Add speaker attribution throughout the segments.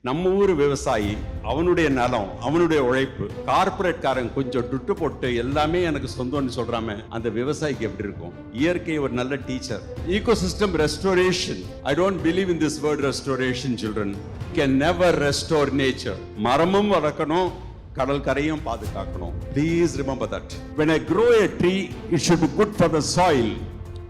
Speaker 1: நம்ம ஊர் விவசாயி அவனுடைய நலம், அவனுடைய உழைப்பு, கார்பரேட் காரங்க கொஞ்சம் துட்டு போட்டு எல்லாமே எனக்கு சொந்தம்னு சொல்றாம அந்த விவசாயிக்கு எப்படி இருக்கும்? இயற்கை ஒரு நல்ல teacher. Ecosystem restoration. I don't believe in this word restoration. Children can never restore nature. மரமும் வளர்க்கணும், கடல் கரையும் பாதுகாக்கணும். Please remember that. when I grow a tree, it should be good for the soil.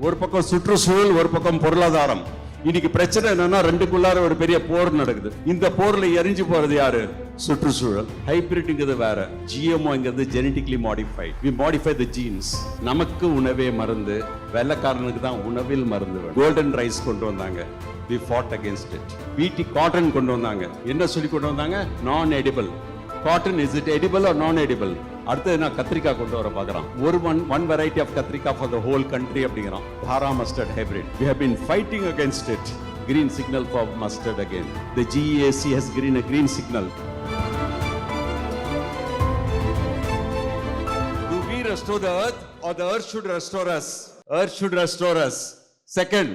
Speaker 1: ஒரு பக்கம் சுற்றுச்சூழல், ஒரு பக்கம் பொருளாதாரம். இன்னைக்கு பிரச்சனை என்னன்னா ரெண்டுக்குள்ளார ஒரு பெரிய போர் நடக்குது. இந்த போர்ல எரிஞ்சு போறது யாரு? சுற்றுச்சூழல். ஹைபிரிட்ங்கிறது வேற, ஜிஎம்ஓங்கிறது genetically modified. We modify the genes. நமக்கு உணவே மருந்து, வெள்ளைக்காரனுக்கு தான் உணவில் மருந்து. கோல்டன் ரைஸ் கொண்டு வந்தாங்க, we fought against it. BT cotton கொண்டு வந்தாங்க, என்ன சொல்லி கொண்டு வந்தாங்க? Non edible. Cotton is it edible or non edible? அடுத்து நான் கத்திரிக்காய் கொண்டு வர பார்க்கறான். one variety of கத்திரிக்காய் for the whole country அப்படிங்கறான். Dhara mustard hybrid. We have been fighting against it. Green signal for mustard again. The GEAC has a green signal. Do we restore the earth or the earth should restore us? Earth should restore us. Second,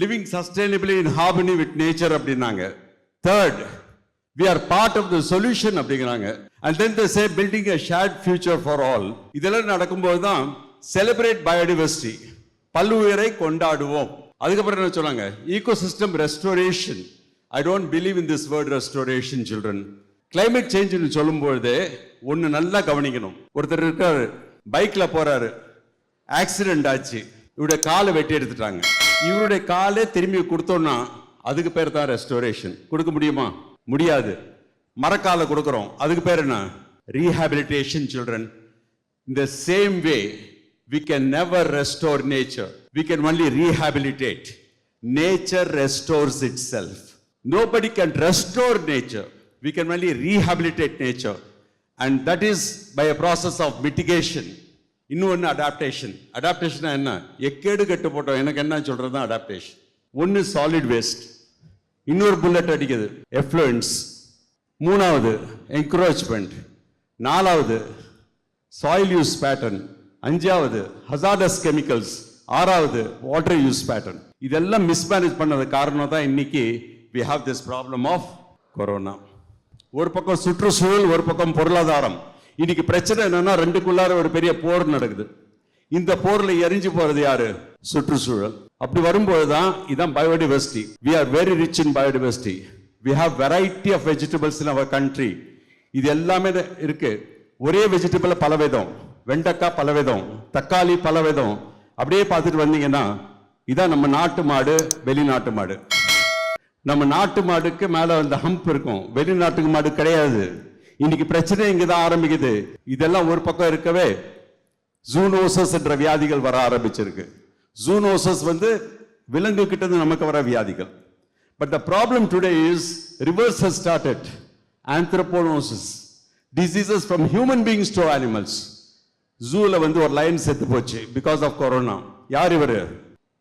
Speaker 1: living sustainably in harmony with nature அப்படினாங்க. Third, we are part of the solution அப்படிங்கறாங்க. And then they say building a shared future for all. இதெல்லாம் நடக்கும்போது தான் celebrate biodiversity. பல்லுயிரை கொண்டாடுவோம். அதுக்கப்புறம் என்ன சொன்னாங்க? ecosystem restoration. I don't believe in this word restoration, children. climate change னு சொல்லும்போது ஒன்னு நல்லா கவனிக்கணும். ஒருத்தர் இருக்காரு, பைக்ல போறாரு, ஆக்சிடென்ட் ஆச்சு, இவருடைய காலை வெட்டி எடுத்துட்டாங்க. இவருடைய காலை திரும்பி கொடுத்தோம்னா அதுக்கு பேர் தான் ரெஸ்டோரேஷன். கொடுக்க முடியுமா? முடியாது. மரக்கால கொடுக்கிறோம், அதுக்கு பேர் என்ன? rehabilitation. Children, in the same way we can never restore nature, we can only rehabilitate. Nature restores itself. Nobody can restore nature, we can only rehabilitate nature, and that is by a process of mitigation. இன்னொன்னு adaptation. adaptation என்ன? எக்கேடு கெட்டு போட்டோம், எனக்கு என்ன சொல்றது? adaptation. ஒன்னு solid waste, இன்னொரு bullet அடிக்குது எஃப்ளூயன்ஸ், மூணாவது என்க்ரோச்மெண்ட், நாலாவது சாயில் யூஸ் பேட்டர்ன், அஞ்சாவது ஹசார்டஸ் கெமிக்கல்ஸ், ஆறாவது வாட்டர் யூஸ் பேட்டர்ன். இதெல்லாம் மிஸ்மேனேஜ் பண்ணது காரணம் தான் இன்னைக்கு we have this problem of corona. ஒரு பக்கம் சுற்றுச்சூழல், ஒரு பக்கம் பொருளாதாரம். இன்னைக்கு பிரச்சனை என்னன்னா ரெண்டுக்குள்ளார ஒரு பெரிய போர் நடக்குது. இந்த போர்ல எரிஞ்சு போறது யாரு? சுற்றுச்சூழல். அப்படி வரும்போது தான் இதான் biodiversity. We are very rich in biodiversity. We have variety of vegetables in our country. இது எல்லாமே இருக்கு. ஒரே வெஜிடபிள் பல விதம், வெண்டைக்காய் பல விதம், தக்காளி பல விதம். அப்படியே பார்த்துட்டு வந்தீங்கன்னா இதான் நம்ம நாட்டு மாடு, வெளிநாட்டு மாடு. நம்ம நாட்டு மாடுக்கு மேல அந்த ஹம்ப் இருக்கும், வெளிநாட்டுக்கு மாடு கிடையாது. இன்னைக்கு பிரச்சனை இங்கதான் ஆரம்பிக்குது. இதெல்லாம் ஒரு பக்கம் இருக்கவே ஜூனோசஸ் என்ற வியாதிகள் வர ஆரம்பிச்சிருக்கு. ஜூனோசஸ் விலங்கு கிட்ட இருந்து நமக்கு வர வியாதிகள். But the problem today is reverse has started. Anthropognosis, diseases from human beings to animals. ஜூல ஒரு லைன் செத்து போச்சு because of corona. யார் இவரு?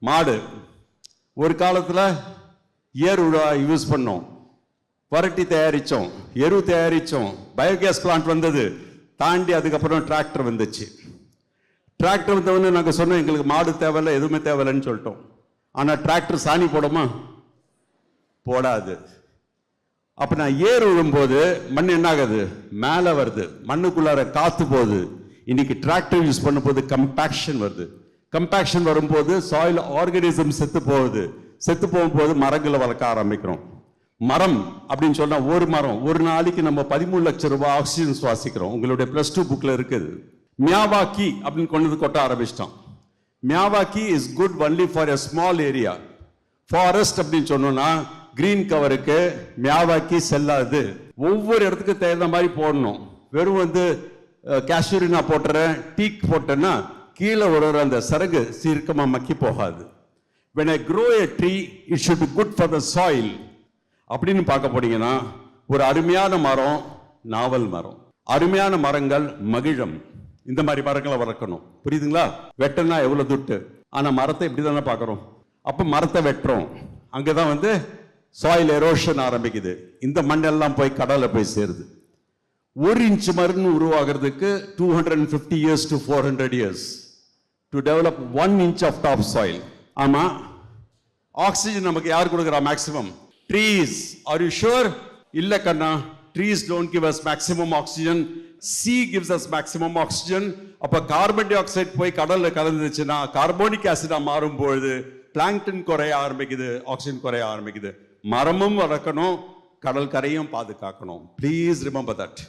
Speaker 1: மாடு. ஒரு காலத்துல ஏர் யூஸ் பண்ணோம், பரட்டி தயாரிச்சோம், எரு தயாரிச்சோம், பயோகேஸ் பிளான்ட் வந்தது, தாண்டி அதுக்கப்புறம் டிராக்டர் வந்துச்சு. டிராக்டர் வந்தவொன்னு நாங்க சொன்னோம் எங்களுக்கு மாடு தேவையில்லை, எதுவுமே தேவையில்லைன்னு சொல்லிட்டோம். ஆனா டிராக்டர் சாணி போடுமா? போடாது. அப்ப நான் ஏர் விழும்போது மண் என்ன ஆகுது? மேல வருது, மண்ணுக்குள்ளார காத்து போகுது. இன்னைக்கு டிராக்டர் யூஸ் பண்ணும்போது கம்பாக்ஷன் வருது. கம்பாக்ஷன் வரும்போது சாயில் ஆர்கானிசம் செத்து போகுது. செத்து போகும்போது மரங்களை வளர்க்க ஆரம்பிக்கிறோம். மரம் அப்படின்னு சொன்னா ஒரு மரம் ஒரு நாளைக்கு நம்ம 13 லட்சம் ரூபாய் ஆக்சிஜன் சுவாசிக்கிறோம். உங்களுடைய +2 புக்ல இருக்குது. மியாவாக்கி அப்படின்னு கொண்டு கொட்ட ஆரம்பிச்சிட்டோம். Miyawaki is good only for a small area. Forest அப்படின்னு சொன்னோம்னா கிரீன் கவருக்கு மியாவாக்கி செல்லாது. ஒவ்வொரு இடத்துக்கு தகுந்த மாதிரி போடணும். வெறும் காஷ்மீரினா போட்டுறேன், டீக் போட்டேன்னா கீழே ஒரு அந்த சரகு சீர்க்கமா மக்கி போகாது. when I grow a tree, it should be good for the soil. அப்படின்னு பார்க்க போனீங்கன்னா ஒரு அருமையான மரம் நாவல் மரம், அருமையான மரங்கள் மகிழம், இந்த மாதிரி மரங்களை வளர்க்கணும். புரியுதுங்களா? வெட்டனா எவ்வளவு துட்டு, ஆனா மரத்தை இப்படிதானே பார்க்கிறோம். அப்ப மரத்தை வெட்டுறோம், அங்கதான் சாயில் எரோஷன் ஆரம்பிக்குது. இந்த மண்ணெல்லாம் போய் கடல்ல போய் சேருது. 1 இன்ச் மரம் உருவாகிறதுக்கு 250 years to 400 years to develop 1 inch of top soil. ஆமா, ஆக்சிஜன் நமக்கு யார் கொடுக்குறா? Maximum trees. Are you sure? illa kanna, trees don't give us maximum oxygen, sea gives us maximum oxygen. அப்ப கார்பன் டை ஆக்சைடு போய் கடல்ல கலந்துச்சுன்னா carbonic ஆசிடா மாறும் பொழுது plankton குறைய ஆரம்பிக்குது, ஆக்சிஜன் குறைய ஆரம்பிக்குது. மரமும் வளர்க்கணும், கடல் கரையும் பாதுகாக்கணும். Please remember that.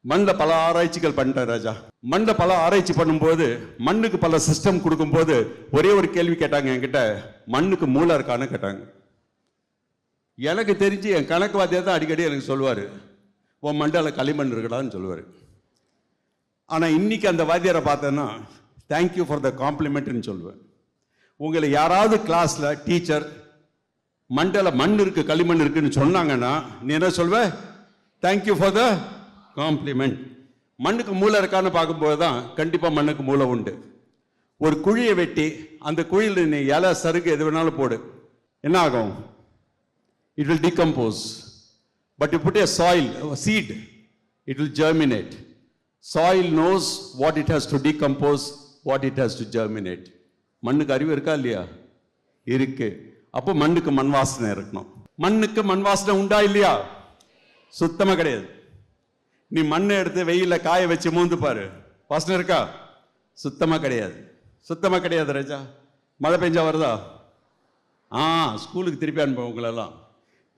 Speaker 1: மண்ணில் பல ஆராய்ச்சிகள் பண்ணிட்டேன் ராஜா. மண்ணில் பல ஆராய்ச்சி பண்ணும்போது மண்ணுக்கு பல சிஸ்டம் கொடுக்கும்போது ஒரே ஒரு கேள்வி கேட்டாங்க என்கிட்ட, மண்ணுக்கு மூளை இருக்கான்னு கேட்டாங்க. எனக்கு தெரிஞ்சு என் கணக்கு வாத்தியார் தான் அடிக்கடி எனக்கு சொல்லுவார், உன் மண்டல களிமண் இருக்கடான்னு சொல்லுவார். ஆனால் இன்னைக்கு அந்த வாத்தியாரை பார்த்தேன்னா தேங்க்யூ ஃபார் த காம்ப்ளிமெண்ட்னு சொல்லுவேன். உங்களை யாராவது கிளாஸில் டீச்சர் மண்டல மண் இருக்கு களிமண் இருக்குன்னு சொன்னாங்கன்னா நீ என்ன சொல்வ? Thank you for the compliment. மண்ணுக்கு மூளை இருக்கான்னு பார்க்கும்போது தான் கண்டிப்பாக மண்ணுக்கு மூளை உண்டு. ஒரு குழியை வெட்டி அந்த குழியில் நீ இலை சருகு எது வேணாலும் போடு, என்ன ஆகும்? It will decompose. But you put a soil, a seed, it will germinate. Soil knows what it has to decompose, what it has to germinate. மண்ணுக்கு அறிவு இருக்கா இல்லையா? இருக்கு. அப்போ மண்ணுக்கு மண் வாசனை இருக்கணும். மண்ணுக்கு மண் வாசனை உண்டா இல்லையா? சுத்தமா கிடையாது. நீ மண்ணை எடுத்து வெயில காய வச்சு மூந்து பாரு, வாசனை இருக்கா? சுத்தமா கிடையாது. சுத்தமா கிடையாது ராஜா. மழை பெஞ்சா வருதா? ஸ்கூலுக்கு திருப்பி அனுப்புவோம் உங்களெல்லாம்.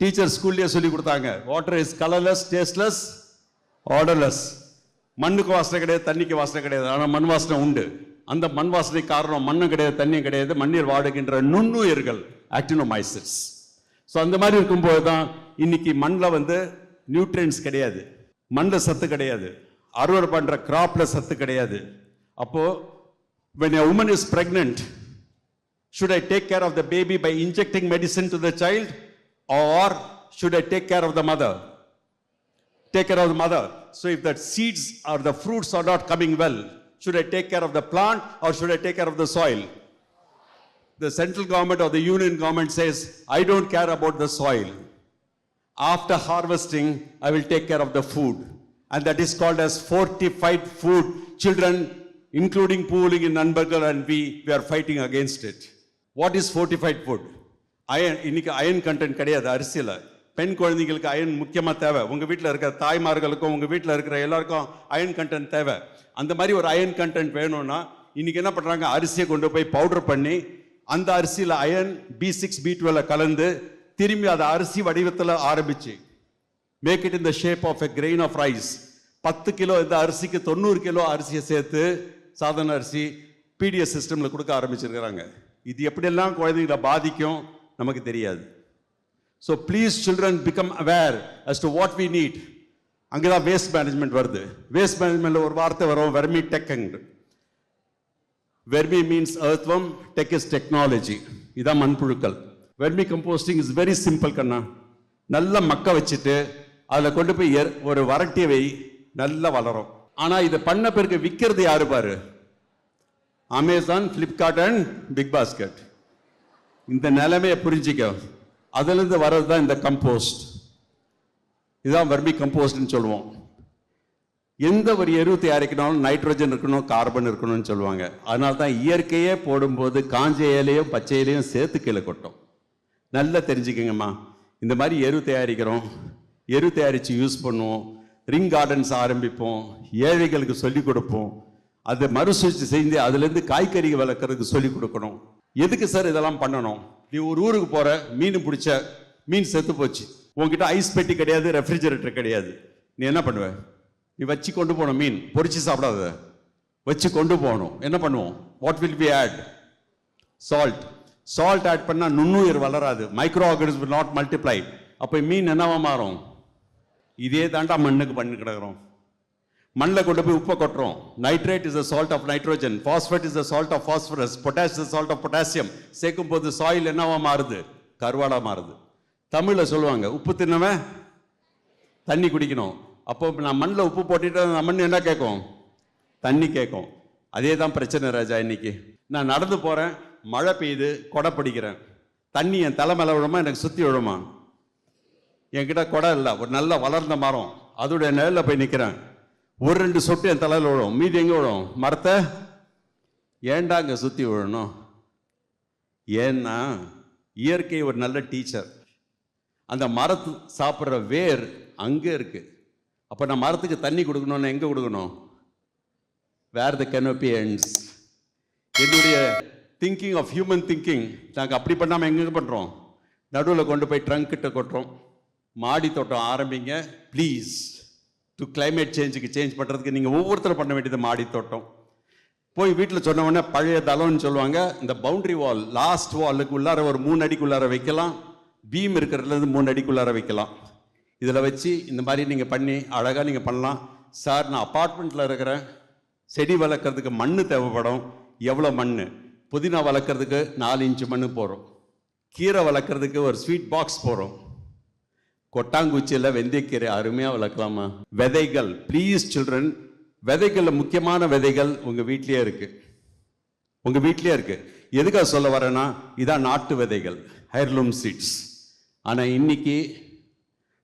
Speaker 1: டீச்சர் ஸ்கூல்லேயே சொல்லி கொடுத்தாங்க, water is colourless, tasteless, odourless. மண்ணுக்கு வாசனை கிடையாது, தண்ணிக்கு வாசனை கிடையாது, ஆனால் மண் வாசனை உண்டு. அந்த மண் வாசனை காரணம் மண்ணும் கிடையாது, தண்ணியும் கிடையாது, மண்ணில் வாடுகின்ற நுண்ணுயிர்கள், ஆக்டினோமைசிட்ஸ். ஸோ அந்த மாதிரி இருக்கும்போது தான் இன்னைக்கு மண்ணில் நியூட்ரியன்ஸ் கிடையாது, மண்ணில் சத்து கிடையாது, அறுவடை பண்ணுற கிராப்ல சத்து கிடையாது. அப்போ when a woman is pregnant, should I take care of the baby by injecting medicine to the child, or should I take care of the mother? Take care of the mother. So if the seeds or the fruits are not coming well, should I take care of the plant or should I take care of the soil? The central government or the union government says, I don't care about the soil. After harvesting, I will take care of the food. And that is called as fortified food. Children, including pooling in Nanbargal and we are fighting against it. What is fortified food? Iron. இன்னைக்கு iron content கிடையாது அரிசியில். பெண் குழந்தைங்களுக்கு iron முக்கியமாக தேவை. உங்கள் வீட்டில் இருக்கிற தாய்மார்களுக்கும் உங்கள் வீட்டில் இருக்கிற எல்லாருக்கும் அயன் கண்டென்ட் தேவை. அந்த மாதிரி ஒரு அயன் கண்டென்ட் வேணும்னா இன்னைக்கு என்ன பண்ணுறாங்க, அரிசியை கொண்டு போய் பவுடர் பண்ணி அந்த அரிசியில் அயன் B6 B12 கலந்து திரும்பி அதை அரிசி வடிவத்தில் ஆரம்பிச்சு make it in the shape of a grain of rice. 10 kilo இந்த அரிசிக்கு 90 கிலோ அரிசியை சேர்த்து சாதாரண அரிசி பிடிஎஸ் சிஸ்டமில் கொடுக்க ஆரம்பிச்சிருக்கிறாங்க. இது எப்படியெல்லாம் குழந்தைங்களை பாதிக்கும் நமக்கு தெரியாது. So please children become aware as to what we need. அங்கே தான் வேஸ்ட் மேனேஜ்மெண்ட் வருது. வேஸ்ட் மேனேஜ்மெண்ட்ல ஒரு வார்த்தை வரும், vermi tech. Vermi means earthworm, tech is technology. இதான் மண்புழுக்கள். Vermi composting is very simple கண்ணா. நல்லா மக்க வச்சுட்டு அதில் கொண்டு போய் ஒரு வரட்டியை வை, நல்லா வளரும். ஆனால் இதை பண்ண பிறகு விற்கிறது யாரு பாரு? Amazon, Flipkart and BigBasket. இந்த நிலைமையை புரிஞ்சிக்க. அதிலிருந்து வர்றது தான் இந்த கம்போஸ்ட். இதுதான் வெர்மி கம்போஸ்ட்னு சொல்லுவோம். எந்த ஒரு எரு தயாரிக்கணும் நைட்ரோஜன் இருக்கணும், கார்பன் இருக்கணும்னு சொல்லுவாங்க. அதனால தான் இயற்கையே போடும்போது காஞ்ச இலையும் பச்சை இலையும் சேர்த்து கீழே கொட்டும். நல்லா தெரிஞ்சுக்கங்கம்மா. இந்த மாதிரி எரு தயாரிக்கிறோம், எரு தயாரித்து யூஸ் பண்ணுவோம், ரிங் கார்டன்ஸ் ஆரம்பிப்போம், ஏழைகளுக்கு சொல்லிக் கொடுப்போம், அதை மறுசுழற்சி செஞ்சு அதுலேருந்து காய்கறி வளர்க்குறதுக்கு சொல்லிக் கொடுக்கணும். எதுக்கு சார் இதெல்லாம் பண்ணணும்? நீ ஒரு ஊருக்கு போற, மீன் பிடிச்ச, மீன் செத்து போச்சு, உங்ககிட்ட ஐஸ் பெட்டி கிடையாது, ரெஃப்ரிஜரேட்டர் கிடையாது, நீ என்ன பண்ணுவ? நீ வச்சு கொண்டு போகணும். மீன் பொறிச்சு சாப்பிடாத, வச்சு கொண்டு போகணும். என்ன பண்ணுவோம்? What will be add? Salt. Salt add பண்ணா நுண்ணுயிர் வளராது, micro organism will not multiply. அப்போ மீன் என்னவா மாறும்? இதே தாண்டா மண்ணுக்கு பண்ணி கிடக்கிறோம். மண்ணில் கொண்டு போய் உப்பை கொட்டுறோம். Nitrate is the salt of nitrogen, phosphate is the salt of phosphorus, potash is salt of potassium. சேர்க்கும் போது சாயில் என்னவா மாறுது? கருவாடா மாறுது. தமிழில் சொல்லுவாங்க, உப்பு தின்னவன் தண்ணி குடிக்கணும். அப்போ நான் மண்ணில் உப்பு போட்டுட்டு அந்த மண் என்ன கேட்கும்? தண்ணி கேட்கும். அதே தான் பிரச்சனை ராஜா. இன்னைக்கு நான் நடந்து போகிறேன், மழை பெய்யுது, கொடை பிடிக்கிறேன், தண்ணி என் தலை மேலே விழுமா, எனக்கு சுற்றி விழுமா? என்கிட்ட கொடை இல்லை, ஒரு நல்ல வளர்ந்த மரம், அதோடைய நிழலில் போய் நிற்கிறேன், ஒரு 2 சொட்டு என் தலையில் விழும், மீதி எங்கே விழும்? மரத்தை. ஏன்டா அங்கே சுற்றி விழணும்? ஏன்னா இயற்கை ஒரு நல்ல டீச்சர். அந்த மரத்து சாப்பிட்ற வேர் அங்கே இருக்கு. அப்போ நான் மரத்துக்கு தண்ணி கொடுக்கணும்னு எங்கே கொடுக்கணும்? வேர் த canopy ends. என்னுடைய திங்கிங் ஆஃப் ஹியூமன் திங்கிங் நாங்கள் அப்படி பண்ணாமல் எங்கே பண்ணுறோம்? நடுவில் கொண்டு போய் ட்ரங்க் கிட்ட கொட்டுறோம். மாடி தோட்டம் ஆரம்பிங்க ப்ளீஸ். டு கிளைமேட் சேஞ்சுக்கு சேஞ்ச் பண்ணுறதுக்கு நீங்கள் ஒவ்வொருத்தரும் பண்ண வேண்டியது மாடி தோட்டம். போய் வீட்டில் சொன்ன உடனே பழைய தளம்னு சொல்லுவாங்க. இந்த பவுண்டரி வால் லாஸ்ட் வாலுக்கு உள்ளார ஒரு 3 அடிக்குள்ளார வைக்கலாம். பீம் இருக்கிறதுலேருந்து 3 அடிக்குள்ளார வைக்கலாம். இதில் வச்சு இந்த மாதிரி நீங்கள் பண்ணி அழகாக நீங்கள் பண்ணலாம். சார் நான் அப்பார்ட்மெண்ட்டில் இருக்கிறேன், செடி வளர்க்குறதுக்கு மண் தேவைப்படும். எவ்வளோ மண்? புதினா வளர்க்குறதுக்கு 4 இன்ச்சு மண் போகிறோம். கீரை வளர்க்குறதுக்கு ஒரு ஸ்வீட் பாக்ஸ் போகிறோம். கொட்டாங்குச்சியில் வெந்தயக்கீரை அருமையாக வளர்க்கலாமா? விதைகள் ப்ளீஸ் சில்ட்ரன், விதைகளில் முக்கியமான விதைகள் உங்கள் வீட்லேயே இருக்குது. உங்கள் வீட்லேயே இருக்குது. எதுக்காக சொல்ல வரேன்னா, இதான் நாட்டு விதைகள், ஹேர்லூம் சீட்ஸ். ஆனால் இன்னைக்கு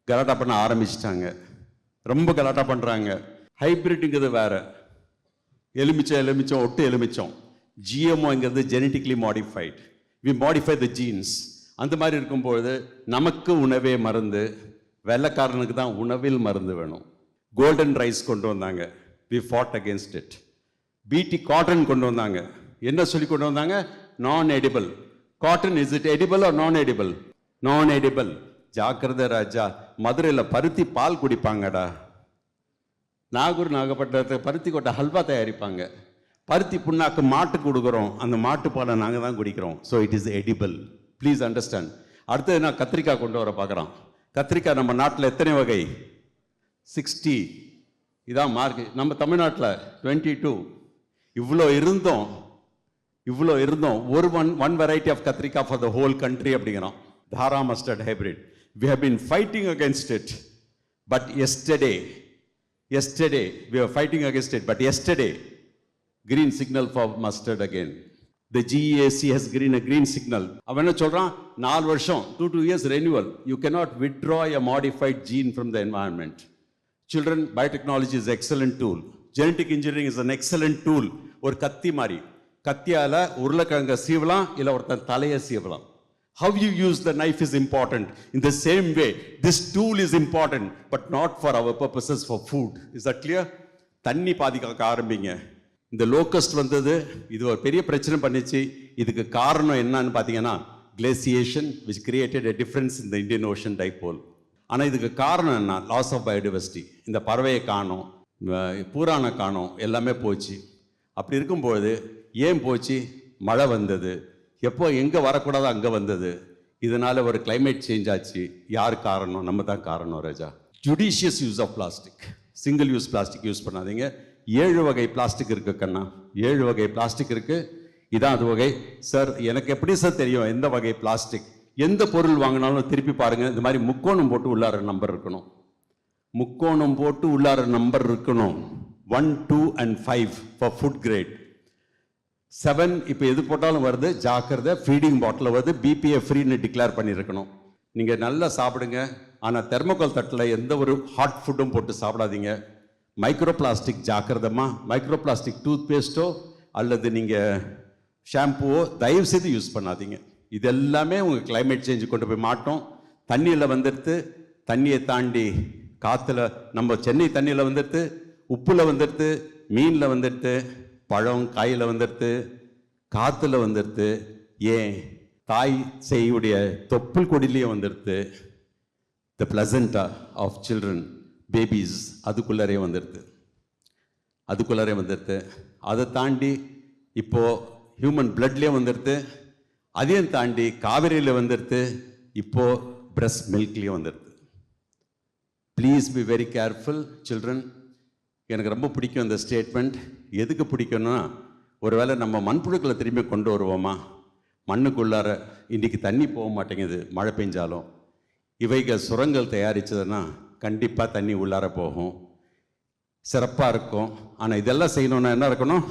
Speaker 1: கலாட்டா பண்ண ஆரம்பிச்சிட்டாங்க. ரொம்ப கலாட்டா பண்ணுறாங்க. ஹைப்ரிட்டுங்கிறது வேற. எலுமிச்சம் ஒட்டு எலுமிச்சம். ஜிஎம்ஓங்கிறது genetically modified. We modify the genes. அந்த மாதிரி இருக்கும்போது நமக்கு உணவே மருந்து, வெள்ளைக்காரனுக்கு தான் உணவில் மருந்து வேணும். கோல்டன் ரைஸ் கொண்டு வந்தாங்க. We fought against it. BT cotton கொண்டு வந்தாங்க. என்ன சொல்லி கொண்டு வந்தாங்க? Non edible cotton. Is it edible or non edible? Non edible. ஜாக்கிரதை ராஜா. மதுரையில் பருத்தி பால் குடிப்பாங்கடா. நாகூர் நாகப்பட்டினத்தில் பருத்தி கொட்டை ஹல்வா தயாரிப்பாங்க. பருத்தி புண்ணாக்கு மாட்டுக்கு கொடுக்குறோம். அந்த மாட்டு பாலை நாங்கள் தான் குடிக்கிறோம். So it is edible. Please understand. அடுத்தது நான் கத்திரிக்காய் கொண்டு வர பார்க்குறோம். கத்திரிக்காய் நம்ம நாட்டில் எத்தனை வகை? 60. இதான் மார்க். நம்ம தமிழ்நாட்டில் 22. இவ்வளோ இருந்தோம் ஒரு ஒன் வெரைட்டி ஆஃப் கத்திரிக்காய் ஃபார் த ஹோல் கண்ட்ரி அப்படிங்கிறோம். Dhara mustard hybrid. We have been fighting against it. But yesterday, we were fighting against it. But yesterday, green signal for mustard again. The GEAC has a green signal. அவன் என்ன சொல்றான்? 4 வருஷம், 2 years renewal. You cannot withdraw a modified gene from the environment. Children, biotechnology is an excellent tool. Genetic engineering is an excellent tool. ஒரு கத்தி மாதிரி. கத்தியால உருளைக்கிழங்க சீவலாம், இல்லை ஒருத்தன் தலையை சீவலாம். How you use the knife is important. In the same way, this tool is important, but not for our purposes for food. Is that clear? தண்ணி பாதிக்க ஆரம்பிங்க. இந்த லோக்கஸ்ட் வந்தது, இது ஒரு பெரிய பிரச்சனை பண்ணிச்சு. இதுக்கு காரணம் என்னன்னு பார்த்தீங்கன்னா, glaciation which created a difference in the Indian Ocean dipole. ஆனால் இதுக்கு காரணம் என்ன? Loss of biodiversity. இந்த பறவையை காணோம், பூரானை காணோம், எல்லாமே போச்சு. அப்படி இருக்கும்போது ஏன் போச்சு? மழை வந்தது. எப்போ எங்கே வரக்கூடாதோ அங்கே வந்தது. இதனால ஒரு கிளைமேட் சேஞ்ச் ஆச்சு. யார் காரணம்? நம்ம தான் காரணம் ராஜா. Judicious use of plastic. Single use plastic use பண்ணாதீங்க. 7 வகை பிளாஸ்டிக் இருக்கு கண்ணா. 7 வகை பிளாஸ்டிக் இருக்கு. இதான் அது வகை. சார் எனக்கு எப்படி சார் தெரியும் எந்த வகை பிளாஸ்டிக்? எந்த பொருள் வாங்கினாலும் திருப்பி பாருங்க. இந்த மாதிரி முக்கோணம் போட்டு உள்ளார நம்பர் இருக்கணும். முக்கோணம் போட்டு உள்ளார நம்பர் இருக்கணும். 1, 2 and 5 ஃபார் ஃபுட் கிரேட். 7 இப்போ எது போட்டாலும் வருது, ஜாக்கிரதை. ஃபீடிங் பாட்டில் வருது, பிபிஏ ஃப்ரீன்னு டிக்ளேர் பண்ணியிருக்கணும். நீங்கள் நல்லா சாப்பிடுங்க. ஆனால் தெர்மோகால் தட்டில் எந்த ஒரு ஹாட் ஃபுட்டும் போட்டு சாப்பிடாதீங்க. மைக்ரோ பிளாஸ்டிக் ஜாக்கிரதமா. மைக்ரோ பிளாஸ்டிக் டூத் பேஸ்ட்டோ அல்லது நீங்கள் ஷாம்புவோ தயவு செய்து யூஸ் பண்ணாதீங்க. இது எல்லாமே உங்கள் கிளைமேட் சேஞ்சு கொண்டு போய் மாட்டோம். தண்ணியில் வந்துடுத்து, தண்ணியை தாண்டி காற்றுல, நம்ம சென்னை தண்ணியில் வந்துடுத்து, உப்பில் வந்துடுத்து, மீனில் வந்துடுத்து, பழம் காயில் வந்துடுத்து, காற்றுல வந்துடுத்து, ஏன் தாய் செய்யுடைய தொப்புள் கொடிலேயே வந்துடுத்து. த பிளசண்டா ஆஃப் சில்ட்ரன் பேபிஸ் அதுக்குள்ளரே வந்துடுது. அதை தாண்டி இப்போது ஹியூமன் பிளட்லேயே வந்துடுது. அதையும் தாண்டி காவிரியில் வந்துடுது. இப்போது பிரஸ்ட் மில்க்லேயே வந்துடுது. Please be very careful children. எனக்கு ரொம்ப பிடிக்கும் இந்த ஸ்டேட்மெண்ட். எதுக்கு பிடிக்கும்னா, ஒருவேளை நம்ம மண்புழுக்களை திரும்பி கொண்டு வருவோமா? மண்ணுக்குள்ளார இன்றைக்கி தண்ணி போக மாட்டேங்குது மழை பெஞ்சாலும். இவைகள் சுரங்கள் தயாரித்ததுன்னா கண்டிப்பாக தண்ணி உள்ளார போகும், சிறப்பாக இருக்கும். ஆனால் இதெல்லாம் செய்யணுன்னா என்ன இருக்கணும்?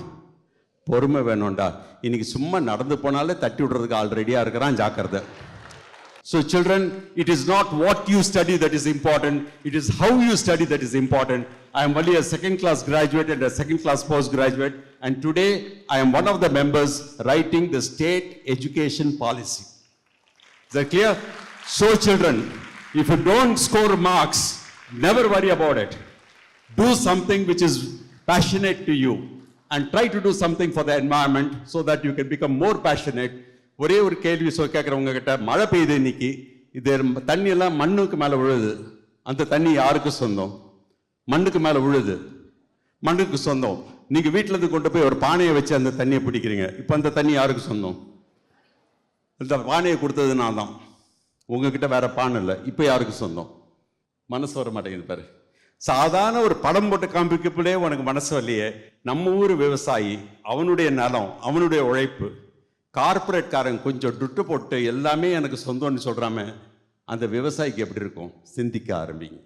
Speaker 1: பொறுமை வேணும்டா. இன்னைக்கு சும்மா நடந்து போனாலே தட்டி விடுறதுக்கு ஆல்ரெடியாக இருக்கிறான், ஜாக்கிரதை. So children, it is not what you study that is important, it is how you study that is important. I am only a second class graduate and a second class postgraduate, and today I am one of the members writing the state education policy. Is that clear? So children, If you don't score marks, never worry about it. Do something which is passionate to you and try to do something for the environment so that you can become more passionate. ஒரே ஒரு கேள்வி கேட்குறவங்க கிட்ட, மழை பெய்யுது இன்னைக்கு, இது தண்ணி எல்லாம் மண்ணுக்கு மேலே விழுது, அந்த தண்ணி யாருக்கு சொந்தம்? மண்ணுக்கு மேலே விழுது, மண்ணுக்கு சொந்தம். நீங்க வீட்டில இருந்து கொண்டு போய் ஒரு பானையை வச்சு அந்த தண்ணியை பிடிக்கிறீங்க, இப்போ அந்த தண்ணி யாருக்கு சொந்தம்? இந்த பானையை கொடுத்தது நான் தான், உங்ககிட்ட வேற பானை இல்லை, இப்போ யாருக்கு சொந்தம்? மனசு வர மாட்டேங்குது பாரு. சாதாரண ஒரு படம் போட்டு காண்பிக்கப்பலே உனக்கு மனசு வரலையே. நம்ம ஊர் விவசாயி, அவனுடைய நலம், அவனுடைய உழைப்பு, கார்பரேட் காரங்க கொஞ்சம் துட்டு போட்டு எல்லாமே எனக்கு சொந்தம்னு சொல்றாம, அந்த விவசாயிக்கு எப்படி இருக்கும்? சிந்திக்க ஆரம்பிங்க.